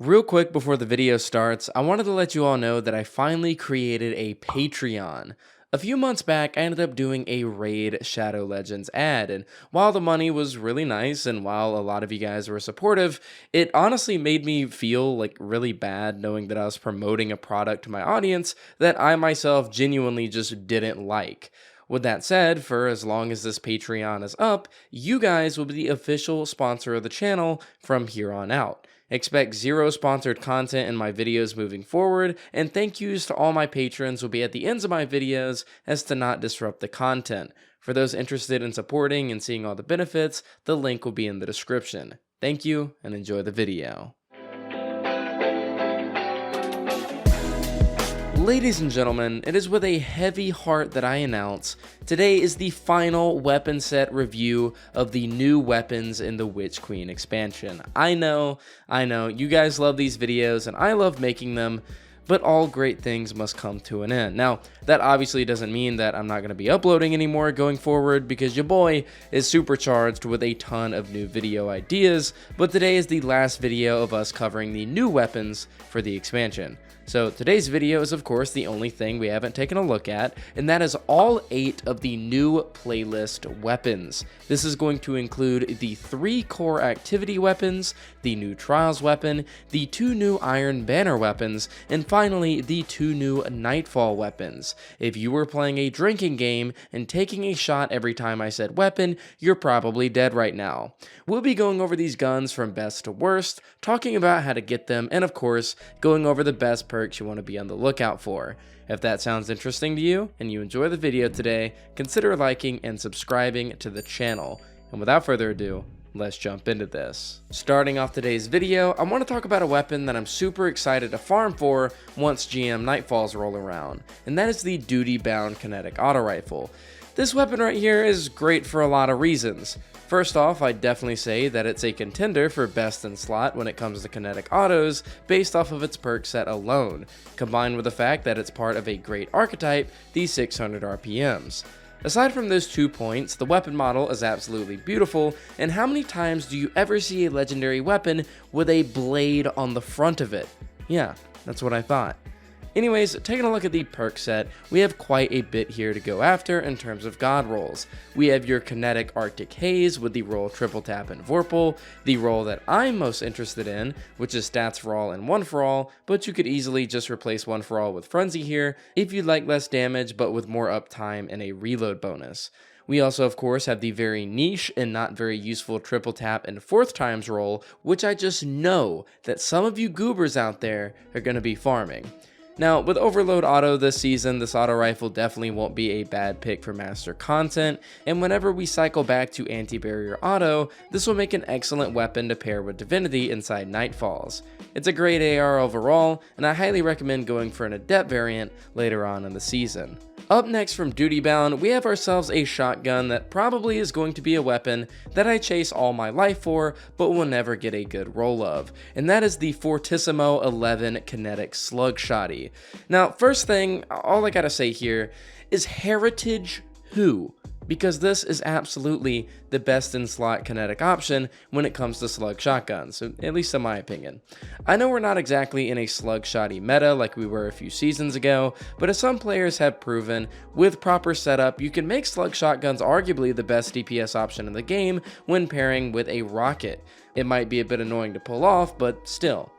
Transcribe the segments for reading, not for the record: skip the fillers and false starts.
Real quick before the video starts, I wanted to let you all know that I finally created a Patreon. A few months back, I ended up doing a Raid Shadow Legends ad, and while the money was really nice and while a lot of you guys were supportive, it honestly made me feel like really bad knowing that I was promoting a product to my audience that I myself genuinely just didn't like. With that said, for as long as this Patreon is up, you guys will be the official sponsor of the channel from here on out. Expect zero sponsored content in my videos moving forward, and thank yous to all my patrons will be at the ends of my videos as to not disrupt the content. For those interested in supporting and seeing all the benefits, the link will be in the description. Thank you, and enjoy the video. Ladies and gentlemen, it is with a heavy heart that I announce today is the final weapon set review of the new weapons in the Witch Queen expansion. I know, you guys love these videos and I love making them, but all great things must come to an end. Now, that obviously doesn't mean that I'm not going to be uploading anymore going forward, because your boy is supercharged with a ton of new video ideas, but today is the last video of us covering the new weapons for the expansion. So today's video is of course the only thing we haven't taken a look at, and that is all 8 of the new playlist weapons. This is going to include the 3 core activity weapons, the new Trials weapon, the 2 new Iron Banner weapons, and finally the 2 new Nightfall weapons. If you were playing a drinking game and taking a shot every time I said weapon, you're probably dead right now. We'll be going over these guns from best to worst, talking about how to get them, and of course, going over the best perks you want to be on the lookout for. If that sounds interesting to you and you enjoy the video today, consider liking and subscribing to the channel. And without further ado, let's jump into this. Starting off today's video, I want to talk about a weapon that I'm super excited to farm for once GM Nightfalls roll around, and that is the Duty Bound Kinetic Auto Rifle. This weapon right here is great for a lot of reasons. First off, I'd definitely say that it's a contender for best in slot when it comes to kinetic autos based off of its perk set alone, combined with the fact that it's part of a great archetype, the 600 RPMs. Aside from those 2 points, the weapon model is absolutely beautiful, and how many times do you ever see a legendary weapon with a blade on the front of it? Yeah, that's what I thought. Anyways, taking a look at the perk set, we have quite a bit here to go after in terms of god rolls. We have your kinetic Arctic Haze with the roll Triple Tap and Vorpal, the roll that I'm most interested in, which is Stats for All and One for All, but you could easily just replace One for All with Frenzy here if you'd like less damage but with more uptime and a reload bonus. We also of course have the very niche and not very useful Triple Tap and 4th times roll, which I just know that some of you goobers out there are going to be farming. Now, with Overload Auto this season, this auto rifle definitely won't be a bad pick for master content, and whenever we cycle back to Anti-Barrier Auto, this will make an excellent weapon to pair with Divinity inside Nightfalls. It's a great AR overall, and I highly recommend going for an Adept variant later on in the season. Up next from Duty Bound, we have ourselves a shotgun that probably is going to be a weapon that I chase all my life for, but will never get a good roll of, and that is the 𝗏𝗏𝗡�11 Kinetic Slugshotty. Now, first thing, all I gotta say here is heritage who? Because this is absolutely the best in slot kinetic option when it comes to slug shotguns, at least in my opinion. I know we're not exactly in a slug shotty meta like we were a few seasons ago, but as some players have proven, with proper setup, you can make slug shotguns arguably the best DPS option in the game when pairing with a rocket. It might be a bit annoying to pull off, but still.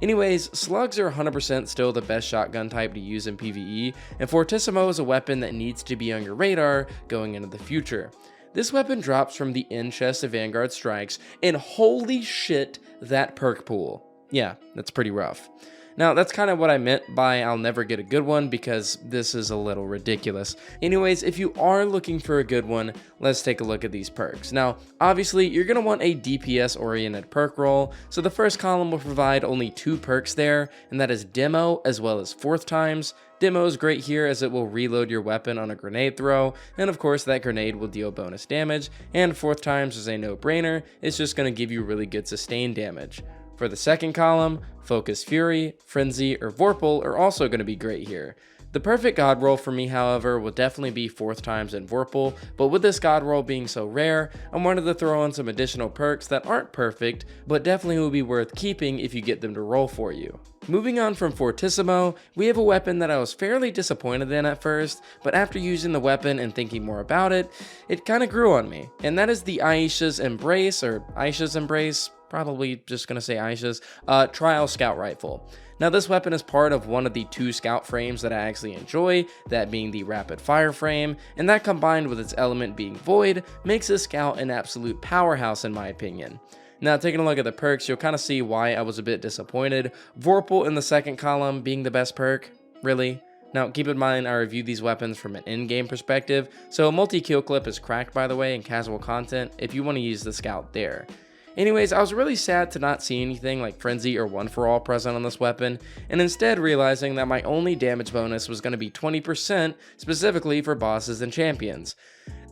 Anyways, slugs are 100% still the best shotgun type to use in PvE, and 𝗏𝗏𝗡 is a weapon that needs to be on your radar going into the future. This weapon drops from the end chest of Vanguard Strikes, and holy shit, that perk pool. Yeah, that's pretty rough. Now, that's kind of what I meant by I'll never get a good one, because this is a little ridiculous. Anyways, if you are looking for a good one, let's take a look at these perks. Now, obviously, you're going to want a DPS-oriented perk roll, so the first column will provide only 2 perks there, and that is Demo as well as 4th times. Demo is great here as it will reload your weapon on a grenade throw, and of course that grenade will deal bonus damage, and 4th times is a no-brainer, it's just going to give you really good sustained damage. For the second column, Focus Fury, Frenzy, or Vorpal are also going to be great here. The perfect god roll for me, however, will definitely be 4th times in 𝗿𝗏𝗚, but with this god roll being so rare, I wanted to throw in some additional perks that aren't perfect, but definitely will be worth keeping if you get them to roll for you. Moving on from 𝗿𝗏𝗧𝗏, we have a weapon that I was fairly disappointed in at first, but after using the weapon and thinking more about it, it kinda grew on me, and that is the AISHA'S Embrace, or AISHA'S Embrace, probably just gonna say AISHA'S, trial scout rifle. Now this weapon is part of one of the 2 scout frames that I actually enjoy, that being the rapid fire frame, and that combined with its element being void, makes this scout an absolute powerhouse in my opinion. Now taking a look at the perks, you'll kind of see why I was a bit disappointed. 𝗿𝗏𝗚 in the 2nd column being the best perk, really? Now keep in mind I reviewed these weapons from an in-game perspective, so multi-kill clip is cracked by the way in casual content if you want to use the scout there. Anyways, I was really sad to not see anything like Frenzy or One for All present on this weapon, and instead realizing that my only damage bonus was going to be 20% specifically for bosses and champions.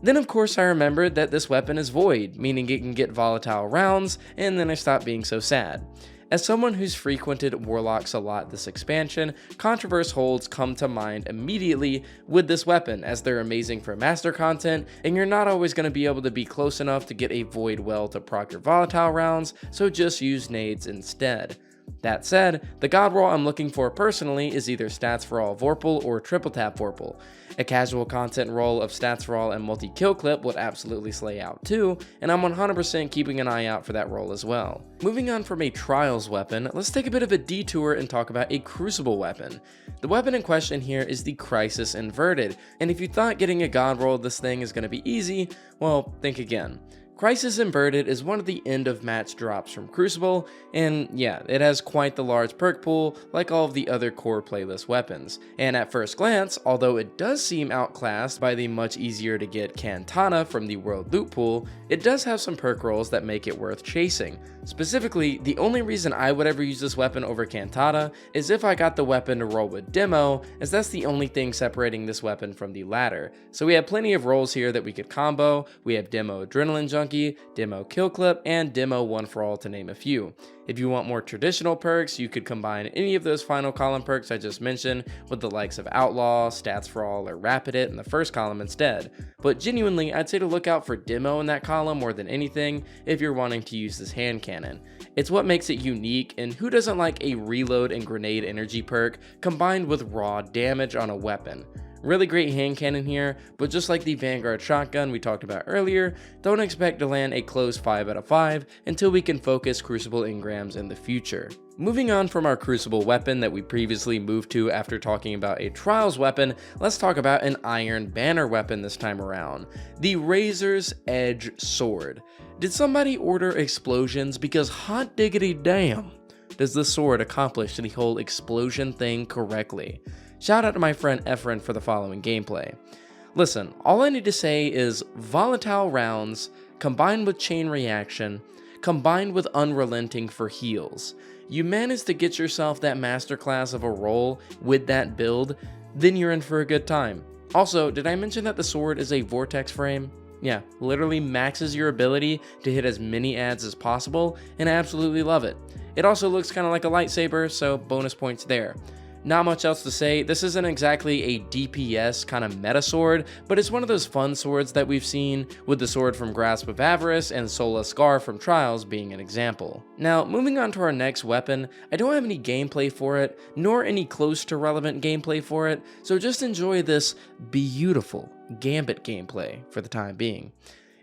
Then of course I remembered that this weapon is void, meaning it can get volatile rounds, and then I stopped being so sad. As someone who's frequented warlocks a lot this expansion, controverse holds come to mind immediately with this weapon, as they're amazing for master content, and you're not always going to be able to be close enough to get a void well to proc your volatile rounds, so just use nades instead. That said, the god roll I'm looking for personally is either Stats for All 𝗿𝗏𝗚 or Triple Tap 𝗿𝗏𝗚. A casual content roll of Stats for All and multi-kill clip would absolutely slay out too, and I'm 100% keeping an eye out for that roll as well. Moving on from a Trials weapon, let's take a bit of a detour and talk about a Crucible weapon. The weapon in question here is the Crisis Inverted, and if you thought getting a god roll of this thing is going to be easy, well, think again. Crisis Inverted is one of the end of match drops from Crucible, and yeah, it has quite the large perk pool like all of the other core playlist weapons. And at first glance, although it does seem outclassed by the much easier to get Katana from the world loot pool, it does have some perk rolls that make it worth chasing. Specifically, the only reason I would ever use this weapon over Katana is if I got the weapon to roll with Demo, as that's the only thing separating this weapon from the latter. So we have plenty of rolls here that we could combo. We have Demo Adrenaline Junkie, Demo Kill Clip, and Demo One for All to name a few. If you want more traditional perks, you could combine any of those final column perks I just mentioned with the likes of Outlaw, Stats for All, or Rapid It in the first column instead. But genuinely, I'd say to look out for Demo in that column more than anything if you're wanting to use this hand cannon. It's what makes it unique, and who doesn't like a reload and grenade energy perk combined with raw damage on a weapon? Really great hand cannon here, but just like the Vanguard shotgun we talked about earlier, don't expect to land a close 5 out of 5 until we can focus Crucible engrams in the future. Moving on from our Crucible weapon that we previously moved to after talking about a Trials weapon, let's talk about an Iron Banner weapon this time around, the Razor's Edge Sword. Did somebody order explosions? Because hot diggity damn, does this sword accomplish the whole explosion thing correctly. Shout out to my friend Efren for the following gameplay. Listen, all I need to say is volatile rounds, combined with chain reaction, combined with unrelenting for heals. You manage to get yourself that masterclass of a roll with that build, then you're in for a good time. Also, did I mention that the sword is a vortex frame? Yeah, literally maxes your ability to hit as many adds as possible, and I absolutely love it. It also looks kind of like a lightsaber, so bonus points there. Not much else to say. This isn't exactly a DPS kind of meta sword, but it's one of those fun swords that we've seen, with the sword from Grasp of Avarice and Sola Scar from Trials being an example. Now, moving on to our next weapon, I don't have any gameplay for it, nor any close to relevant gameplay for it, so just enjoy this beautiful Gambit gameplay for the time being.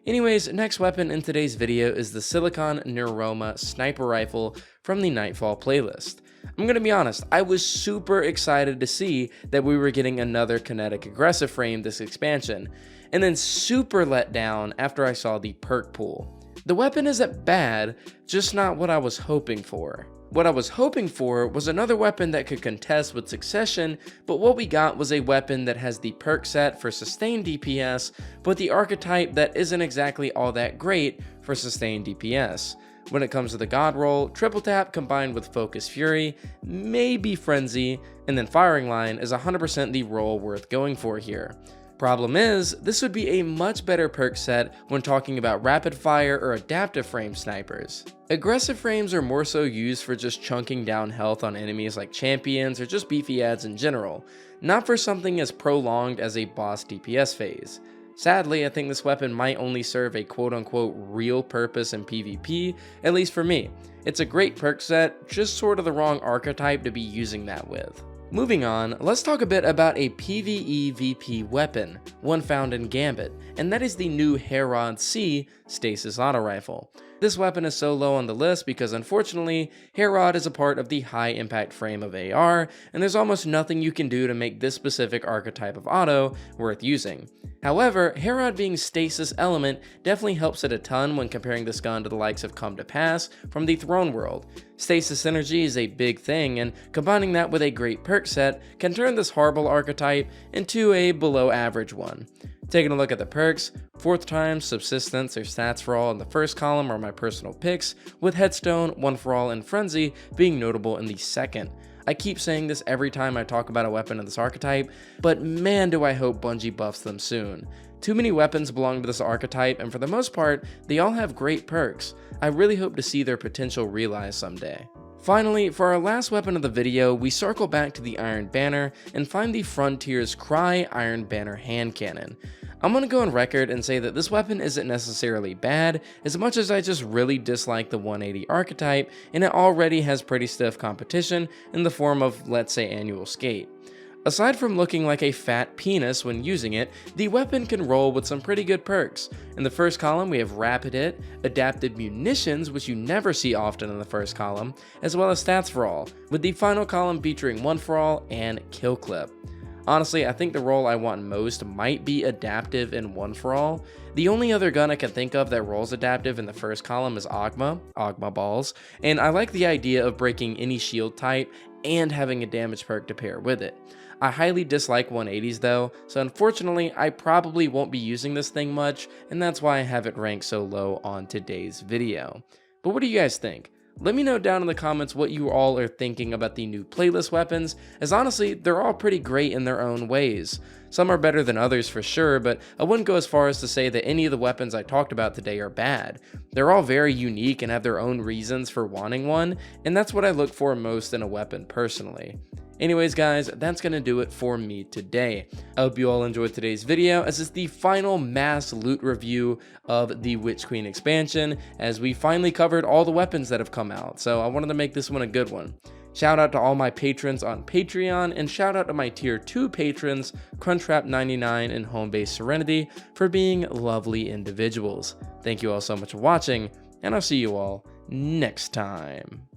Anyways, next weapon in today's video is the Silicon NEUROMA sniper rifle from the Nightfall playlist. I'm gonna be honest, I was super excited to see that we were getting another kinetic aggressive frame this expansion, and then super let down after I saw the perk pool. The weapon isn't bad, just not what I was hoping for. What I was hoping for was another weapon that could contest with Succession, but what we got was a weapon that has the perk set for sustained DPS, but the archetype that isn't exactly all that great for sustained DPS. When it comes to the god roll, Triple Tap combined with Focus Fury, maybe Frenzy, and then Firing Line is 100% the roll worth going for here. Problem is, this would be a much better perk set when talking about rapid fire or adaptive frame snipers. Aggressive frames are more so used for just chunking down health on enemies like champions or just beefy ads in general, not for something as prolonged as a boss DPS phase. Sadly, I think this weapon might only serve a quote-unquote real purpose in PvP, at least for me. It's a great perk set, just sort of the wrong archetype to be using that with. Moving on, let's talk a bit about a PvE VP weapon, one found in Gambit, and that is the new 𝗿𝗏𝗡 Stasis Auto Rifle. This weapon is so low on the list because unfortunately, 𝗿𝗏 is a part of the high impact frame of AR, and there's almost nothing you can do to make this specific archetype of auto worth using. However, 𝗿𝗏 being stasis element definitely helps it a ton when comparing this gun to the likes of 𝗁𝗂𝗏 from the Throne world. Stasis synergy is a big thing, and combining that with a great perk set can turn this horrible archetype into a below average one. Taking a look at the perks, 4th time, Subsistence, or Stats for All in the first column are my personal picks, with Headstone, One for All, and Frenzy being notable in the second. I keep saying this every time I talk about a weapon of this archetype, but man do I hope Bungie buffs them soon. Too many weapons belong to this archetype, and for the most part, they all have great perks. I really hope to see their potential realized someday. Finally, for our last weapon of the video, we circle back to the Iron Banner and find the Frontier's Cry Iron Banner hand cannon. I'm gonna go on record and say that this weapon isn't necessarily bad, as much as I just really dislike the 180 archetype, and it already has pretty stiff competition in the form of, let's say, Annual Skate. Aside from looking like a fat penis when using it, the weapon can roll with some pretty good perks. In the first column we have Rapid Hit, Adapted Munitions, which you never see often in the first column, as well as Stats for All, with the final column featuring One for All and Kill Clip. Honestly, I think the role I want most might be Adaptive in One for All. The only other gun I can think of that rolls adaptive in the first column is 𝗔𝗏 balls, and I like the idea of breaking any shield type and having a damage perk to pair with it. I highly dislike 180s though, so unfortunately I probably won't be using this thing much, and that's why I have it ranked so low on today's video. But what do you guys think? Let me know down in the comments what you all are thinking about the new playlist weapons, as honestly, they're all pretty great in their own ways. Some are better than others for sure, but I wouldn't go as far as to say that any of the weapons I talked about today are bad. They're all very unique and have their own reasons for wanting one, and that's what I look for most in a weapon personally. Anyways guys, that's gonna do it for me today. I hope you all enjoyed today's video, as it's the final mass loot review of the Witch Queen expansion, as we finally covered all the weapons that have come out, so I wanted to make this one a good one. Shout out to all my patrons on Patreon, and shout out to my tier 2 patrons, Crunchwrap99 and Homebase Serenity, for being lovely individuals. Thank you all so much for watching, and I'll see you all next time.